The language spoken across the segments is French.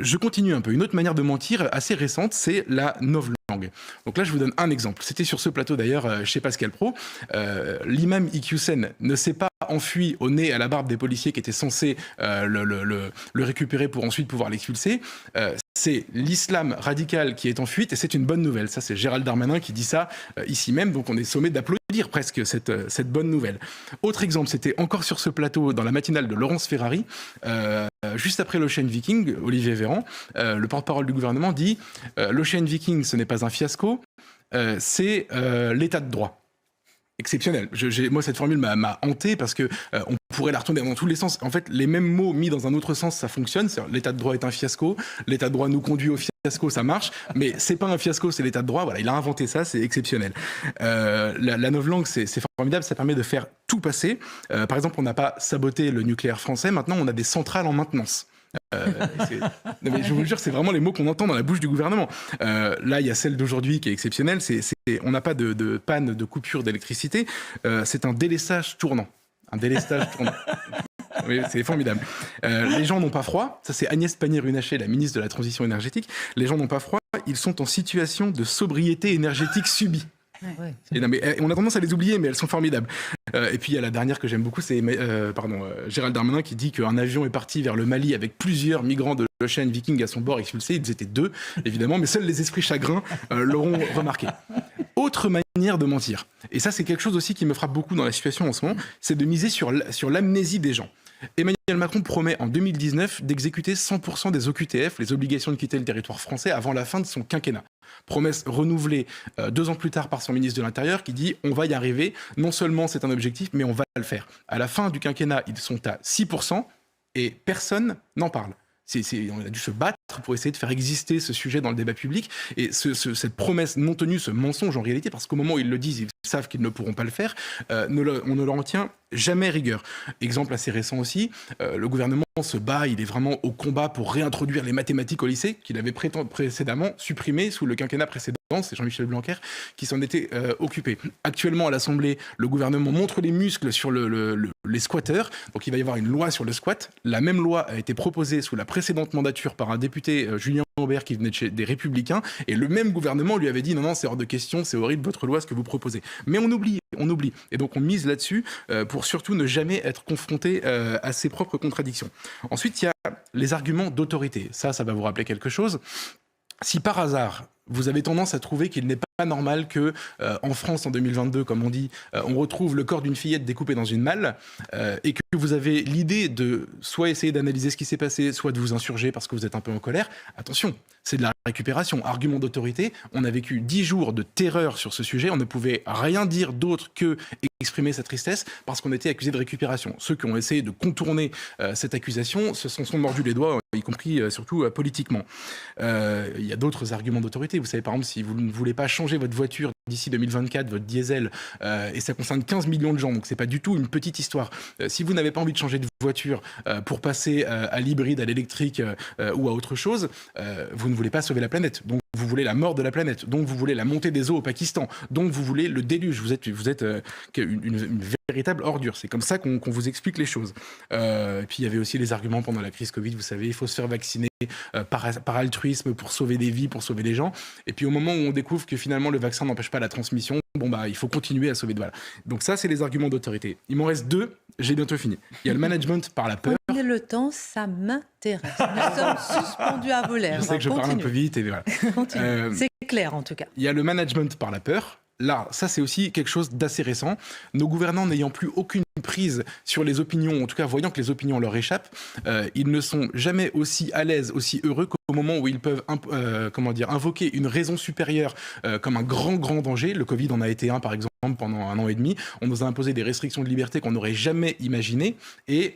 Je continue un peu. Une autre manière de mentir assez récente, c'est la novlangue. Donc là, je vous donne un exemple. C'était sur ce plateau d'ailleurs chez Pascal Praud. L'imam Iqiyoussen ne s'est pas enfui au nez à la barbe des policiers qui étaient censés le récupérer pour ensuite pouvoir l'expulser. C'est l'islam radical qui est en fuite et c'est une bonne nouvelle. Ça, c'est Gérald Darmanin qui dit ça ici même. Donc on est sommé d'applaudir presque cette bonne nouvelle. Autre exemple, c'était encore sur ce plateau dans la matinale de Laurence Ferrari. Juste après l'Ocean Viking, Olivier Véran, le porte-parole du gouvernement dit l'Ocean Viking, ce n'est pas un fiasco, c'est l'état de droit. Exceptionnel. Moi, cette formule m'a hanté parce que on pourrait la retourner dans tous les sens. En fait, les mêmes mots mis dans un autre sens, ça fonctionne. L'état de droit est un fiasco. L'état de droit nous conduit au fiasco, ça marche. Mais c'est pas un fiasco, c'est l'état de droit. Voilà, il a inventé ça, c'est exceptionnel. La novlangue, c'est formidable. Ça permet de faire tout passer. Par exemple, on n'a pas saboté le nucléaire français. Maintenant, on a des centrales en maintenance. Non mais je vous le jure, c'est vraiment les mots qu'on entend dans la bouche du gouvernement. Là, il y a celle d'aujourd'hui qui est exceptionnelle. On n'a pas de panne, de coupure d'électricité. C'est un délestage tournant. Un délestage tournant. Oui, c'est formidable. Les gens n'ont pas froid. Ça, c'est Agnès Pannier-Runacher, la ministre de la Transition énergétique. Les gens n'ont pas froid. Ils sont en situation de sobriété énergétique subie. Ouais. Et non, mais on a tendance à les oublier, mais elles sont formidables. Et puis il y a la dernière que j'aime beaucoup, c'est Gérald Darmanin qui dit qu'un avion est parti vers le Mali avec plusieurs migrants de l'Ocean Viking à son bord expulsés. Ils étaient 2, évidemment, mais seuls les esprits chagrins l'auront remarqué. Autre manière de mentir, et ça c'est quelque chose aussi qui me frappe beaucoup dans la situation en ce moment, c'est de miser sur l'amnésie des gens. Emmanuel Macron promet en 2019 d'exécuter 100% des OQTF, les obligations de quitter le territoire français, avant la fin de son quinquennat. Promesse renouvelée 2 ans plus tard par son ministre de l'Intérieur qui dit on va y arriver, non seulement c'est un objectif, mais on va le faire. À la fin du quinquennat, ils sont à 6% et personne n'en parle. On a dû se battre pour essayer de faire exister ce sujet dans le débat public et cette promesse non tenue, ce mensonge en réalité, parce qu'au moment où ils le disent, ils savent qu'ils ne pourront pas le faire, on ne leur en tient jamais rigueur. Exemple assez récent aussi, le gouvernement se bat, il est vraiment au combat pour réintroduire les mathématiques au lycée, qu'il avait précédemment supprimé sous le quinquennat précédent. C'est Jean-Michel Blanquer qui s'en était occupé. Actuellement, à l'Assemblée, le gouvernement montre les muscles sur les squatteurs. Donc, il va y avoir une loi sur le squat. La même loi a été proposée sous la précédente mandature par un député, Julien Aubert, qui venait des Républicains. Et le même gouvernement lui avait dit non, c'est hors de question, c'est horrible votre loi, ce que vous proposez. Mais on oublie. Et donc, on mise là-dessus pour surtout ne jamais être confronté à ses propres contradictions. Ensuite, il y a les arguments d'autorité. Ça va vous rappeler quelque chose. Si par hasard, vous avez tendance à trouver qu'il n'est pas normal que, en France, en 2022, comme on dit, on retrouve le corps d'une fillette découpé dans une malle, et que vous avez l'idée de soit essayer d'analyser ce qui s'est passé, soit de vous insurger parce que vous êtes un peu en colère, attention, c'est de la récupération. Argument d'autorité, on a vécu 10 jours de terreur sur ce sujet, on ne pouvait rien dire d'autre que exprimer sa tristesse parce qu'on était accusé de récupération. Ceux qui ont essayé de contourner cette accusation se sont mordus les doigts, y compris surtout politiquement. Il y a d'autres arguments d'autorité. Vous savez, par exemple, si vous ne voulez pas changer votre voiture d'ici 2024, votre diesel, et ça concerne 15 millions de gens, donc c'est pas du tout une petite histoire. Si vous n'avez pas envie de changer de voiture pour passer à l'hybride, à l'électrique ou à autre chose, vous ne voulez pas sauver la planète. Donc vous voulez la mort de la planète. Donc vous voulez la montée des eaux au Pakistan. Donc vous voulez le déluge. Vous êtes une véritable ordure. C'est comme ça qu'on vous explique les choses. Et puis il y avait aussi les arguments pendant la crise Covid. Vous savez, il faut se faire vacciner par altruisme pour sauver des vies, pour sauver les gens. Et puis au moment où on découvre que finalement le vaccin n'empêche pas la transmission, il faut continuer à sauver. Voilà. Donc ça, c'est les arguments d'autorité. Il m'en reste 2. J'ai bientôt fini. Il y a le management par la peur. Prenez le temps, ça m'intéresse. Nous sommes suspendus à vos lèvres. Je sais que je parle un peu vite. Et voilà. C'est clair en tout cas. Il y a le management par la peur. Là, ça c'est aussi quelque chose d'assez récent. Nos gouvernants n'ayant plus aucune prise sur les opinions, en tout cas voyant que les opinions leur échappent, ils ne sont jamais aussi à l'aise, aussi heureux qu'au moment où ils peuvent invoquer une raison supérieure comme un grand danger. Le Covid en a été un par exemple pendant 1 an et demi. On nous a imposé des restrictions de liberté qu'on n'aurait jamais imaginées et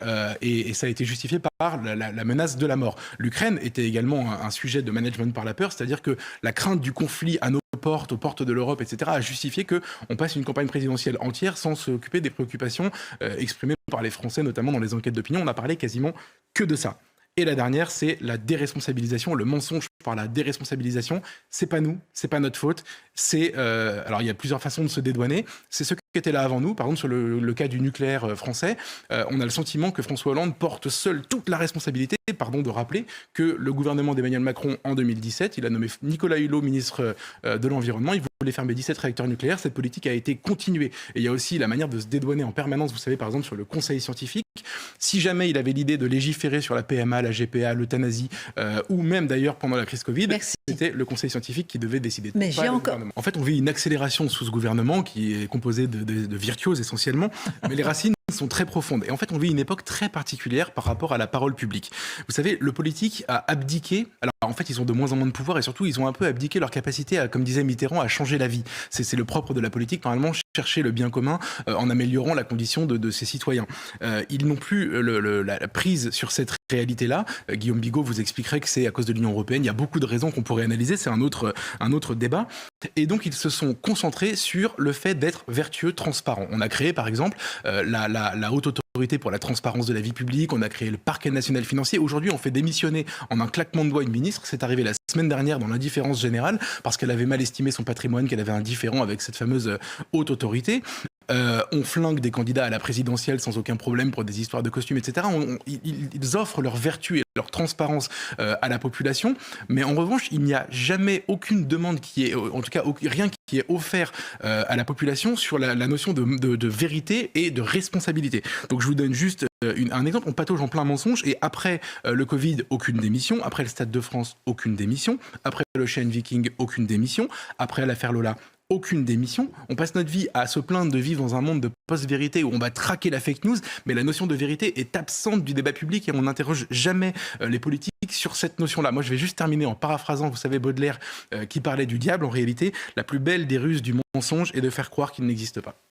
ça a été justifié par la menace de la mort. L'Ukraine était également un sujet de management par la peur, c'est-à-dire que la crainte du conflit à nos portes, aux portes de l'Europe, etc., a justifié qu'on passe une campagne présidentielle entière sans s'occuper des préoccupations exprimées par les Français, notamment dans les enquêtes d'opinion. On n'a parlé quasiment que de ça. Et la dernière, c'est la déresponsabilisation, le mensonge par la déresponsabilisation. C'est pas nous, c'est pas notre faute. Alors il y a plusieurs façons de se dédouaner. C'est ceux qui étaient là avant nous. Par exemple, sur le cas du nucléaire français, on a le sentiment que François Hollande porte seul toute la responsabilité. Pardon de rappeler que le gouvernement d'Emmanuel Macron, en 2017, il a nommé Nicolas Hulot ministre de l'Environnement. Il voulait fermer 17 réacteurs nucléaires. Cette politique a été continuée. Et il y a aussi la manière de se dédouaner en permanence, vous savez, par exemple, sur le conseil scientifique. Si jamais il avait l'idée de légiférer sur la PMA, la GPA, l'euthanasie, ou même d'ailleurs pendant la crise Covid, c'était le conseil scientifique qui devait décider. Mais j'ai encore... En fait, on vit une accélération sous ce gouvernement qui est composé de virtuoses essentiellement, mais les racines sont très profondes. Et en fait, on vit une époque très particulière par rapport à la parole publique. Vous savez, le politique a abdiqué. Alors, en fait, ils ont de moins en moins de pouvoir et surtout, ils ont un peu abdiqué leur capacité à, comme disait Mitterrand, à changer la vie. C'est le propre de la politique, normalement, chercher le bien commun en améliorant la condition de ses citoyens. Ils n'ont plus la prise sur cette réalité-là. Guillaume Bigot vous expliquerait que c'est à cause de l'Union européenne. Il y a beaucoup de raisons qu'on pourrait analyser. C'est un autre débat. Et donc, ils se sont concentrés sur le fait d'être vertueux, transparent. On a créé, par exemple, la haute autorité pour la transparence de la vie publique. On a créé le parquet national financier. Aujourd'hui, on fait démissionner en un claquement de doigts une ministre. C'est arrivé la semaine dernière dans l'indifférence générale parce qu'elle avait mal estimé son patrimoine, qu'elle avait un différend avec cette fameuse haute autorité. On flingue des candidats à la présidentielle sans aucun problème pour des histoires de costumes, etc. Ils offrent leur vertu et leur transparence à la population, mais en revanche, il n'y a jamais aucune demande qui est, en tout cas rien qui est offert à la population sur la notion de vérité et de responsabilité. Donc je vous donne juste un exemple, on patauge en plein mensonge et après le Covid, aucune démission, après le Stade de France, aucune démission, après l'Ocean Viking, aucune démission, après l'affaire Lola, aucune démission. On passe notre vie à se plaindre de vivre dans un monde de post-vérité où on va traquer la fake news, mais la notion de vérité est absente du débat public et on n'interroge jamais les politiques sur cette notion-là. Moi, je vais juste terminer en paraphrasant, vous savez, Baudelaire qui parlait du diable. En réalité, la plus belle des ruses du mensonge est de faire croire qu'il n'existe pas.